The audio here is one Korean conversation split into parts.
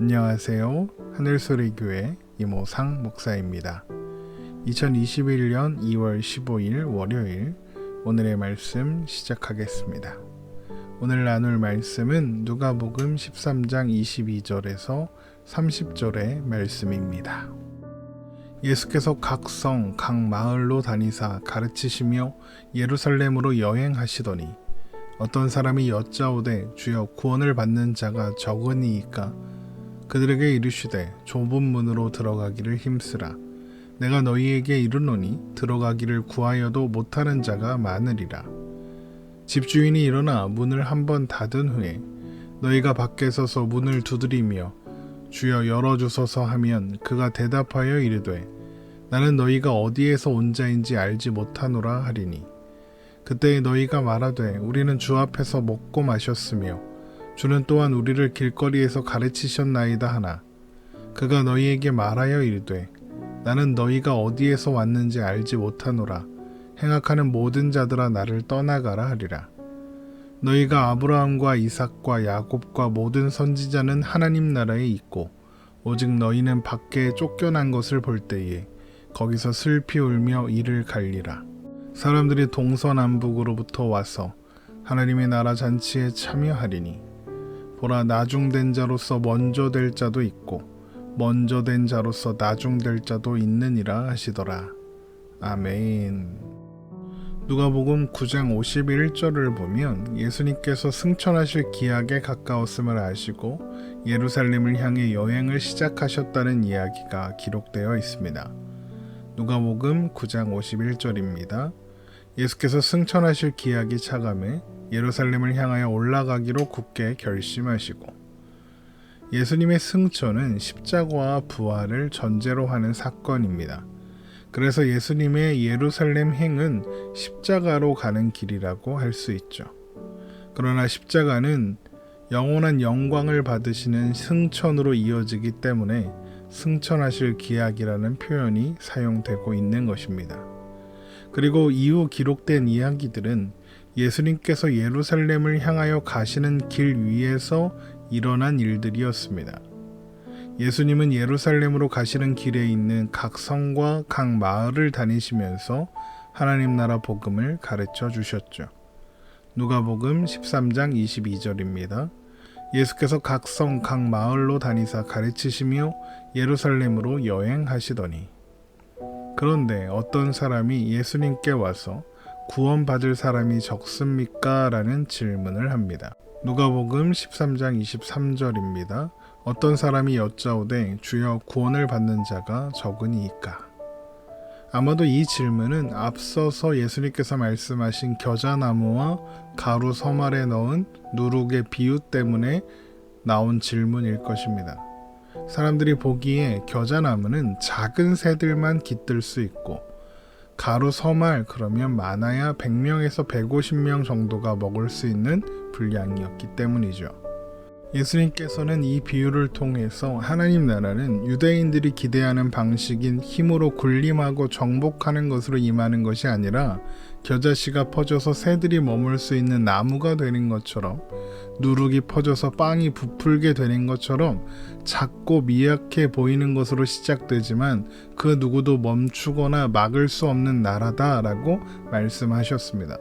안녕하세요. 하늘소리교회 이모상 목사입니다. 2021년 2월 15일 월요일 오늘의 말씀 시작하겠습니다. 오늘 나눌 말씀은 누가복음 13장 22절에서 30절의 말씀입니다. 예수께서 각 성, 각 마을로 다니사 가르치시며 예루살렘으로 여행하시더니 어떤 사람이 여짜오되 주여 구원을 받는 자가 적으니이까 그들에게 이르시되 좁은 문으로 들어가기를 힘쓰라. 내가 너희에게 이르노니 들어가기를 구하여도 못하는 자가 많으리라. 집주인이 일어나 문을 한번 닫은 후에 너희가 밖에 서서 문을 두드리며 주여 열어주소서 하면 그가 대답하여 이르되 나는 너희가 어디에서 온 자인지 알지 못하노라 하리니 그때 너희가 말하되 우리는 주 앞에서 먹고 마셨으며 주는 또한 우리를 길거리에서 가르치셨나이다 하나 그가 너희에게 말하여 이르되 나는 너희가 어디에서 왔는지 알지 못하노라. 행악하는 모든 자들아 나를 떠나가라 하리라. 너희가 아브라함과 이삭과 야곱과 모든 선지자는 하나님 나라에 있고 오직 너희는 밖에 쫓겨난 것을 볼 때에 거기서 슬피 울며 이를 갈리라. 사람들이 동서남북으로부터 와서 하나님의 나라 잔치에 참여하리니 보라 나중된 자로서 먼저 될 자도 있고 먼저 된 자로서 나중될 자도 있느니라 하시더라. 아멘. 누가복음 9장 51절을 보면 예수님께서 승천하실 기약에 가까웠음을 아시고 예루살렘을 향해 여행을 시작하셨다는 이야기가 기록되어 있습니다. 누가복음 9장 51절입니다. 예수께서 승천하실 기약이 차감해 예루살렘을 향하여 올라가기로 굳게 결심하시고 예수님의 승천은 십자가와 부활을 전제로 하는 사건입니다. 그래서 예수님의 예루살렘 행은 십자가로 가는 길이라고 할 수 있죠. 그러나 십자가는 영원한 영광을 받으시는 승천으로 이어지기 때문에 승천하실 기약이라는 표현이 사용되고 있는 것입니다. 그리고 이후 기록된 이야기들은 예수님께서 예루살렘을 향하여 가시는 길 위에서 일어난 일들이었습니다. 예수님은 예루살렘으로 가시는 길에 있는 각 성과 각 마을을 다니시면서 하나님 나라 복음을 가르쳐 주셨죠. 누가복음 13장 22절입니다. 예수께서 각 성, 각 마을로 다니사 가르치시며 예루살렘으로 여행하시더니 그런데 어떤 사람이 예수님께 와서 구원받을 사람이 적습니까? 라는 질문을 합니다. 누가복음 13장 23절입니다. 어떤 사람이 여짜오되 주여 구원을 받는 자가 적으니이까. 아마도 이 질문은 앞서서 예수님께서 말씀하신 겨자나무와 가루 서말에 넣은 누룩의 비유 때문에 나온 질문일 것입니다. 사람들이 보기에 겨자나무는 작은 새들만 깃들 수 있고 가루 서말 그러면 많아야 100명에서 150명 정도가 먹을 수 있는 분량이었기 때문이죠. 예수님께서는 이 비유를 통해서 하나님 나라는 유대인들이 기대하는 방식인 힘으로 군림하고 정복하는 것으로 임하는 것이 아니라 겨자씨가 퍼져서 새들이 머물 수 있는 나무가 되는 것처럼 누룩이 퍼져서 빵이 부풀게 되는 것처럼 작고 미약해 보이는 것으로 시작되지만 그 누구도 멈추거나 막을 수 없는 나라다라고 말씀하셨습니다.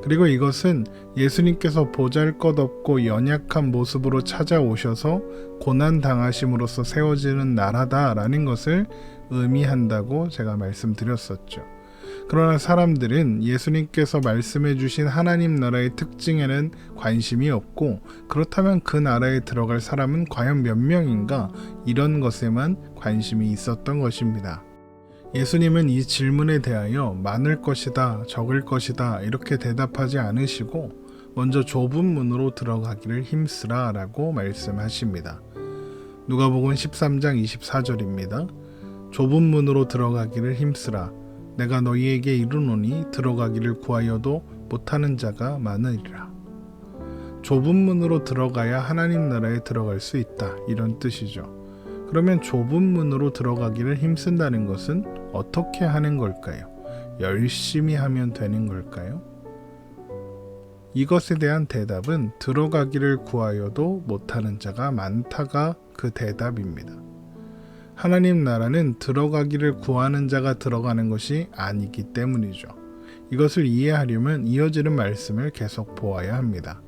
그리고 이것은 예수님께서 보잘것없고 연약한 모습으로 찾아오셔서 고난당하심으로써 세워지는 나라다라는 것을 의미한다고 제가 말씀드렸었죠. 그러나 사람들은 예수님께서 말씀해 주신 하나님 나라의 특징에는 관심이 없고 그렇다면 그 나라에 들어갈 사람은 과연 몇 명인가 이런 것에만 관심이 있었던 것입니다. 예수님은 이 질문에 대하여 많을 것이다, 적을 것이다 이렇게 대답하지 않으시고 먼저 좁은 문으로 들어가기를 힘쓰라 라고 말씀하십니다. 누가복음 13장 24절입니다. 좁은 문으로 들어가기를 힘쓰라. 내가 너희에게 이르노니 들어가기를 구하여도 못하는 자가 많으리라. 좁은 문으로 들어가야 하나님 나라에 들어갈 수 있다 이런 뜻이죠. 그러면 좁은 문으로 들어가기를 힘쓴다는 것은 어떻게 하는 걸까요? 열심히 하면 되는 걸까요? 이것에 대한 대답은 들어가기를 구하여도 못하는 자가 많다가 그 대답입니다. 하나님 나라는 들어가기를 구하는 자가 들어가는 것이 아니기 때문이죠. 이것을 이해하려면 이어지는 말씀을 계속 보아야 합니다.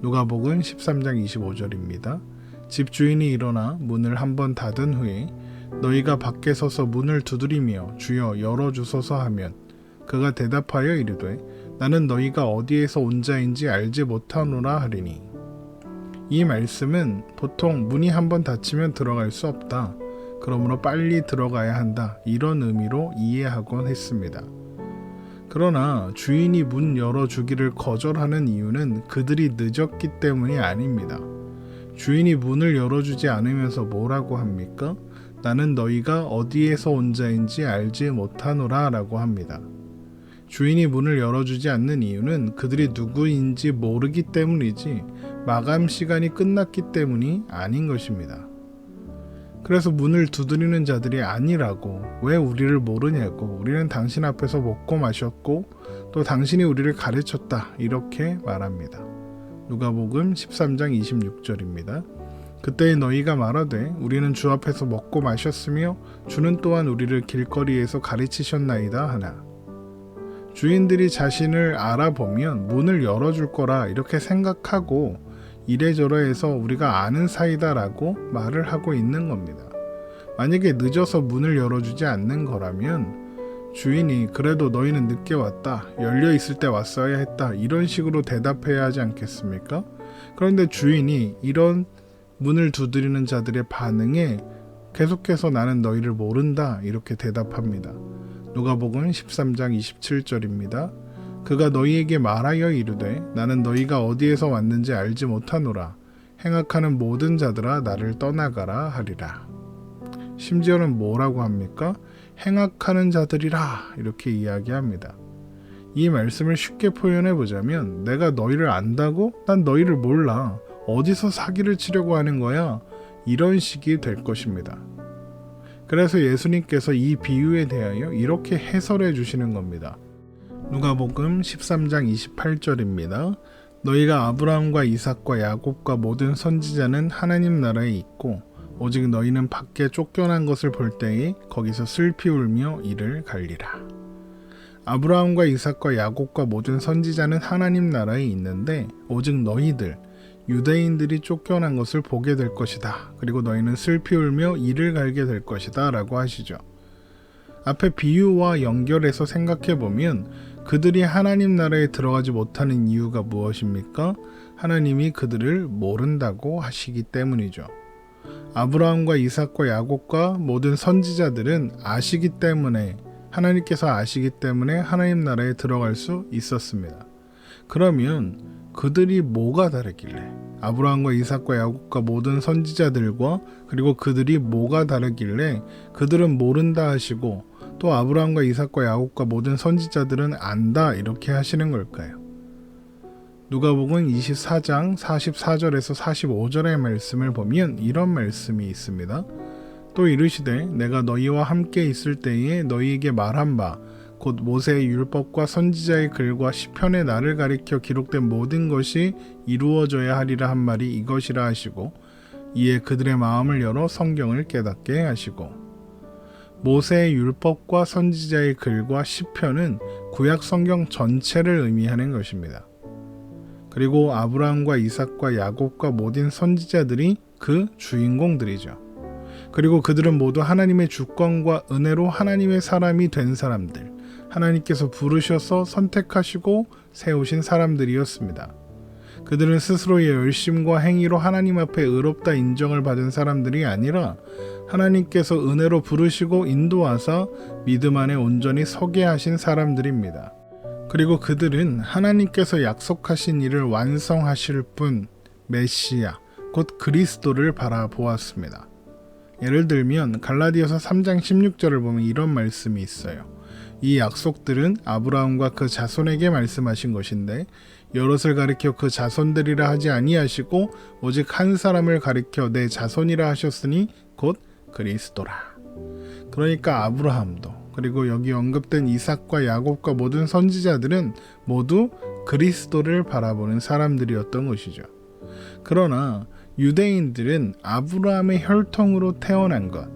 누가복음 13장 25절입니다. 집주인이 일어나 문을 한번 닫은 후에 너희가 밖에 서서 문을 두드리며 주여 열어주소서 하면 그가 대답하여 이르되 나는 너희가 어디에서 온 자인지 알지 못하노라 하리니. 이 말씀은 보통 문이 한번 닫히면 들어갈 수 없다. 그러므로 빨리 들어가야 한다. 이런 의미로 이해하곤 했습니다. 그러나 주인이 문 열어주기를 거절하는 이유는 그들이 늦었기 때문이 아닙니다. 주인이 문을 열어주지 않으면서 뭐라고 합니까? 나는 너희가 어디에서 온 자인지 알지 못하노라 라고 합니다. 주인이 문을 열어주지 않는 이유는 그들이 누구인지 모르기 때문이지 마감 시간이 끝났기 때문이 아닌 것입니다. 그래서 문을 두드리는 자들이 아니라고 왜 우리를 모르냐고 우리는 당신 앞에서 먹고 마셨고 또 당신이 우리를 가르쳤다 이렇게 말합니다. 누가복음 13장 26절입니다. 그때 너희가 말하되 우리는 주 앞에서 먹고 마셨으며 주는 또한 우리를 길거리에서 가르치셨나이다 하나. 주인들이 자신을 알아보면 문을 열어줄 거라 이렇게 생각하고 이래저래해서 우리가 아는 사이다라고 말을 하고 있는 겁니다. 만약에 늦어서 문을 열어주지 않는 거라면 주인이 그래도 너희는 늦게 왔다, 열려있을 때 왔어야 했다 이런 식으로 대답해야 하지 않겠습니까? 그런데 주인이 이런 문을 두드리는 자들의 반응에 계속해서 나는 너희를 모른다 이렇게 대답합니다. 누가복음 13장 27절입니다. 그가 너희에게 말하여 이르되 나는 너희가 어디에서 왔는지 알지 못하노라. 행악하는 모든 자들아 나를 떠나가라 하리라. 심지어는 뭐라고 합니까? 행악하는 자들이라 이렇게 이야기합니다. 이 말씀을 쉽게 표현해 보자면 내가 너희를 안다고? 난 너희를 몰라. 어디서 사기를 치려고 하는 거야? 이런 식이 될 것입니다. 그래서 예수님께서 이 비유에 대하여 이렇게 해설해 주시는 겁니다. 누가복음 13장 28절입니다. 너희가 아브라함과 이삭과 야곱과 모든 선지자는 하나님 나라에 있고 오직 너희는 밖에 쫓겨난 것을 볼 때에 거기서 슬피 울며 이를 갈리라. 아브라함과 이삭과 야곱과 모든 선지자는 하나님 나라에 있는데 오직 너희들 유대인들이 쫓겨난 것을 보게 될 것이다. 그리고 너희는 슬피 울며 이를 갈게 될 것이다 라고 하시죠. 앞에 비유와 연결해서 생각해보면 그들이 하나님 나라에 들어가지 못하는 이유가 무엇입니까? 하나님이 그들을 모른다고 하시기 때문이죠. 아브라함과 이삭과 야곱과 모든 선지자들은 아시기 때문에 하나님께서 아시기 때문에 하나님 나라에 들어갈 수 있었습니다. 그러면 그들이 뭐가 다르길래 아브라함과 이삭과 야곱과 모든 선지자들과 그리고 그들이 뭐가 다르길래 그들은 모른다 하시고 또 아브라함과 이삭과 야곱과 모든 선지자들은 안다 이렇게 하시는 걸까요? 누가복음 24장 44절에서 45절의 말씀을 보면 이런 말씀이 있습니다. 또 이르시되 내가 너희와 함께 있을 때에 너희에게 말한 바 곧 모세의 율법과 선지자의 글과 시편의 나를 가리켜 기록된 모든 것이 이루어져야 하리라 한 말이 이것이라 하시고 이에 그들의 마음을 열어 성경을 깨닫게 하시고 모세의 율법과 선지자의 글과 시편은 구약 성경 전체를 의미하는 것입니다. 그리고 아브라함과 이삭과 야곱과 모든 선지자들이 그 주인공들이죠. 그리고 그들은 모두 하나님의 주권과 은혜로 하나님의 사람이 된 사람들, 하나님께서 부르셔서 선택하시고 세우신 사람들이었습니다. 그들은 스스로의 열심과 행위로 하나님 앞에 의롭다 인정을 받은 사람들이 아니라 하나님께서 은혜로 부르시고 인도하사 믿음 안에 온전히 서게 하신 사람들입니다. 그리고 그들은 하나님께서 약속하신 일을 완성하실 분, 메시아, 곧 그리스도를 바라보았습니다. 예를 들면 갈라디아서 3장 16절을 보면 이런 말씀이 있어요. 이 약속들은 아브라함과 그 자손에게 말씀하신 것인데 여럿을 가리켜 그 자손들이라 하지 아니하시고 오직 한 사람을 가리켜 내 자손이라 하셨으니 곧 그리스도라. 그러니까 아브라함도 그리고 여기 언급된 이삭과 야곱과 모든 선지자들은 모두 그리스도를 바라보는 사람들이었던 것이죠. 그러나 유대인들은 아브라함의 혈통으로 태어난 것,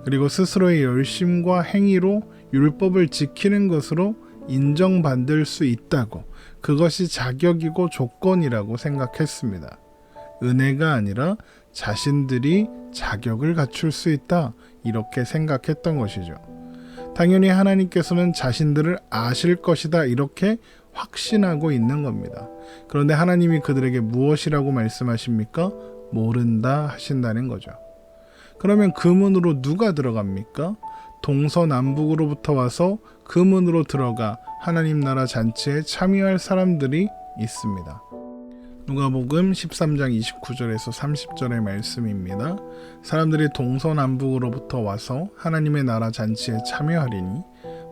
그리고 스스로의 열심과 행위로 율법을 지키는 것으로 인정받을 수 있다고, 그것이 자격이고 조건이라고 생각했습니다. 은혜가 아니라 자신들이 자격을 갖출 수 있다, 이렇게 생각했던 것이죠. 당연히 하나님께서는 자신들을 아실 것이다, 이렇게 확신하고 있는 겁니다. 그런데 하나님이 그들에게 무엇이라고 말씀하십니까? 모른다 하신다는 거죠. 그러면 그 문으로 누가 들어갑니까? 동서남북으로부터 와서 그 문으로 들어가 하나님 나라 잔치에 참여할 사람들이 있습니다. 누가복음 13장 29절에서 30절의 말씀입니다. 사람들이 동서남북으로부터 와서 하나님의 나라 잔치에 참여하리니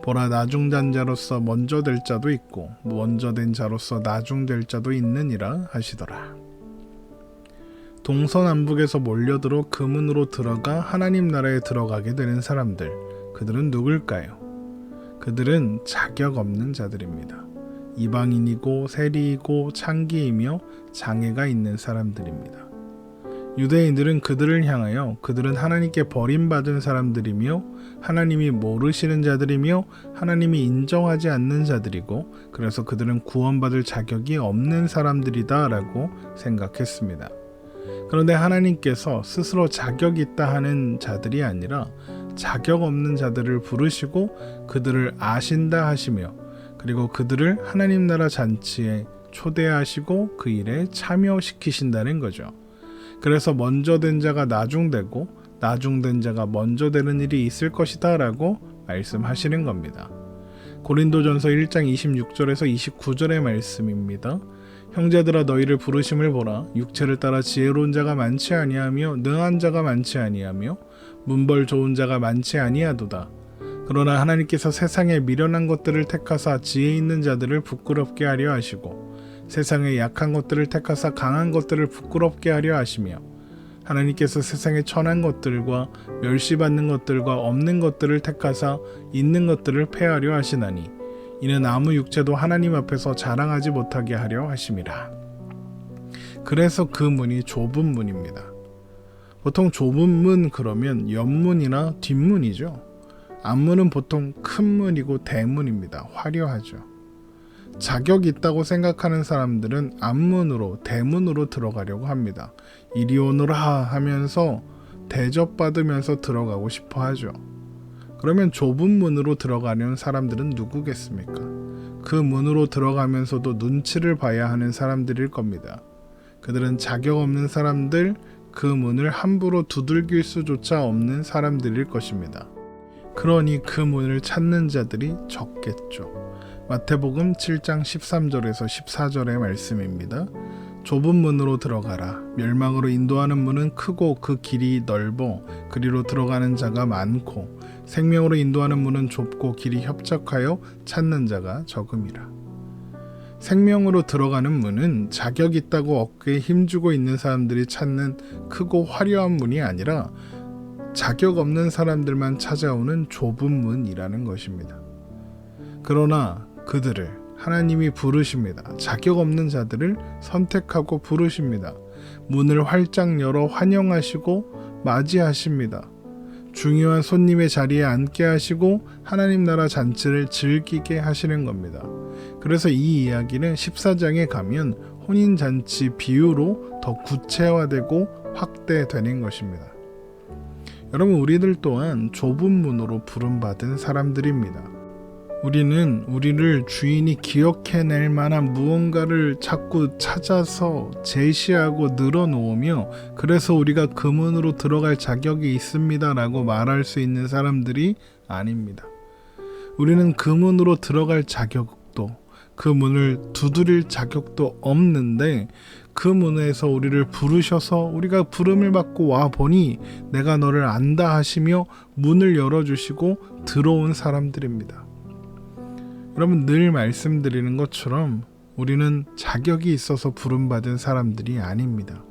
보라, 나중된 자로서 먼저 될 자도 있고 먼저 된 자로서 나중될 자도 있느니라 하시더라. 동서남북에서 몰려들어 그 문으로 들어가 하나님 나라에 들어가게 되는 사람들, 그들은 누굴까요? 그들은 자격 없는 자들입니다. 이방인이고 세리이고 창기이며 장애가 있는 사람들입니다. 유대인들은 그들을 향하여 그들은 하나님께 버림받은 사람들이며 하나님이 모르시는 자들이며 하나님이 인정하지 않는 자들이고, 그래서 그들은 구원받을 자격이 없는 사람들이다 라고 생각했습니다. 그런데 하나님께서 스스로 자격 있다 하는 자들이 아니라 자격 없는 자들을 부르시고 그들을 아신다 하시며, 그리고 그들을 하나님 나라 잔치에 초대하시고 그 일에 참여시키신다는 거죠. 그래서 먼저 된 자가 나중되고 나중된 자가 먼저 되는 일이 있을 것이다 라고 말씀하시는 겁니다. 고린도전서 1장 26절에서 29절의 말씀입니다. 형제들아, 너희를 부르심을 보라. 육체를 따라 지혜로운 자가 많지 아니하며 능한 자가 많지 아니하며 문벌 좋은 자가 많지 아니하도다. 그러나 하나님께서 세상에 미련한 것들을 택하사 지혜 있는 자들을 부끄럽게 하려 하시고 세상에 약한 것들을 택하사 강한 것들을 부끄럽게 하려 하시며 하나님께서 세상에 천한 것들과 멸시받는 것들과 없는 것들을 택하사 있는 것들을 폐하려 하시나니 이는 아무 육체도 하나님 앞에서 자랑하지 못하게 하려 하심이라. 그래서 그 문이 좁은 문입니다. 보통 좁은 문 그러면 옆문이나 뒷문이죠. 앞문은 보통 큰 문이고 대문입니다. 화려하죠. 자격 있다고 생각하는 사람들은 앞문으로 대문으로 들어가려고 합니다. 이리 오너라 하면서 대접받으면서 들어가고 싶어 하죠. 그러면 좁은 문으로 들어가려는 사람들은 누구겠습니까? 그 문으로 들어가면서도 눈치를 봐야 하는 사람들일 겁니다. 그들은 자격 없는 사람들, 그 문을 함부로 두들길 수조차 없는 사람들일 것입니다. 그러니 그 문을 찾는 자들이 적겠죠. 마태복음 7장 13절에서 14절의 말씀입니다. 좁은 문으로 들어가라. 멸망으로 인도하는 문은 크고 그 길이 넓어 그리로 들어가는 자가 많고 생명으로 인도하는 문은 좁고 길이 협착하여 찾는 자가 적음이라. 생명으로 들어가는 문은 자격 있다고 어깨에 힘주고 있는 사람들이 찾는 크고 화려한 문이 아니라 자격 없는 사람들만 찾아오는 좁은 문이라는 것입니다. 그러나 그들을 하나님이 부르십니다. 자격 없는 자들을 선택하고 부르십니다. 문을 활짝 열어 환영하시고 맞이하십니다. 중요한 손님의 자리에 앉게 하시고 하나님 나라 잔치를 즐기게 하시는 겁니다. 그래서 이 이야기는 14장에 가면 혼인잔치 비유로 더 구체화되고 확대되는 것입니다. 여러분, 우리들 또한 좁은 문으로 부름받은 사람들입니다. 우리는 우리를 주인이 기억해낼 만한 무언가를 자꾸 찾아서 제시하고 늘어놓으며 그래서 우리가 그 문으로 들어갈 자격이 있습니다 라고 말할 수 있는 사람들이 아닙니다. 우리는 그 문으로 들어갈 자격도, 그 문을 두드릴 자격도 없는데 그 문에서 우리를 부르셔서 우리가 부름을 받고 와 보니 내가 너를 안다 하시며 문을 열어주시고 들어온 사람들입니다. 여러분, 늘 말씀드리는 것처럼 우리는 자격이 있어서 부름받은 사람들이 아닙니다.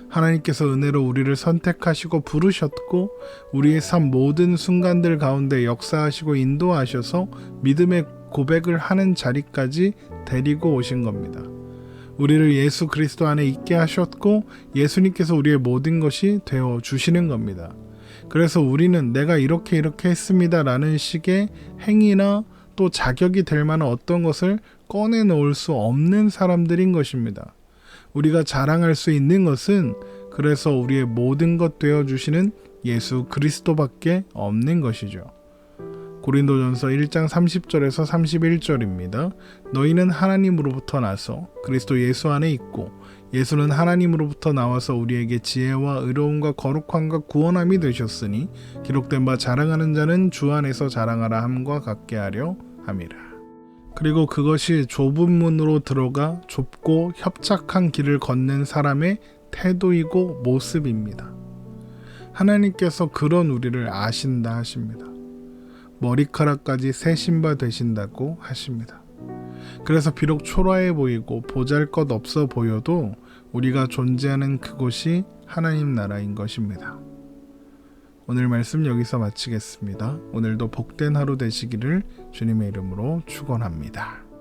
하나님께서 은혜로 우리를 선택하시고 부르셨고 우리의 삶 모든 순간들 가운데 역사하시고 인도하셔서 믿음의 고백을 하는 자리까지 데리고 오신 겁니다. 우리를 예수 그리스도 안에 있게 하셨고 예수님께서 우리의 모든 것이 되어 주시는 겁니다. 그래서 우리는 내가 이렇게 했습니다 라는 식의 행위나 또 자격이 될 만한 어떤 것을 꺼내놓을 수 없는 사람들인 것입니다. 우리가 자랑할 수 있는 것은 그래서 우리의 모든 것 되어주시는 예수 그리스도밖에 없는 것이죠. 고린도전서 1장 30절에서 31절입니다. 너희는 하나님으로부터 나서 그리스도 예수 안에 있고 예수는 하나님으로부터 나와서 우리에게 지혜와 의로움과 거룩함과 구원함이 되셨으니 기록된 바 자랑하는 자는 주 안에서 자랑하라 함과 같게 하려 함이라. 그리고 그것이 좁은 문으로 들어가 좁고 협착한 길을 걷는 사람의 태도이고 모습입니다. 하나님께서 그런 우리를 아신다 하십니다. 머리카락까지 새 신바 되신다고 하십니다. 그래서 비록 초라해 보이고 보잘것없어 보여도 우리가 존재하는 그곳이 하나님 나라인 것입니다. 오늘 말씀 여기서 마치겠습니다. 오늘도 복된 하루 되시기를 주님의 이름으로 축원합니다.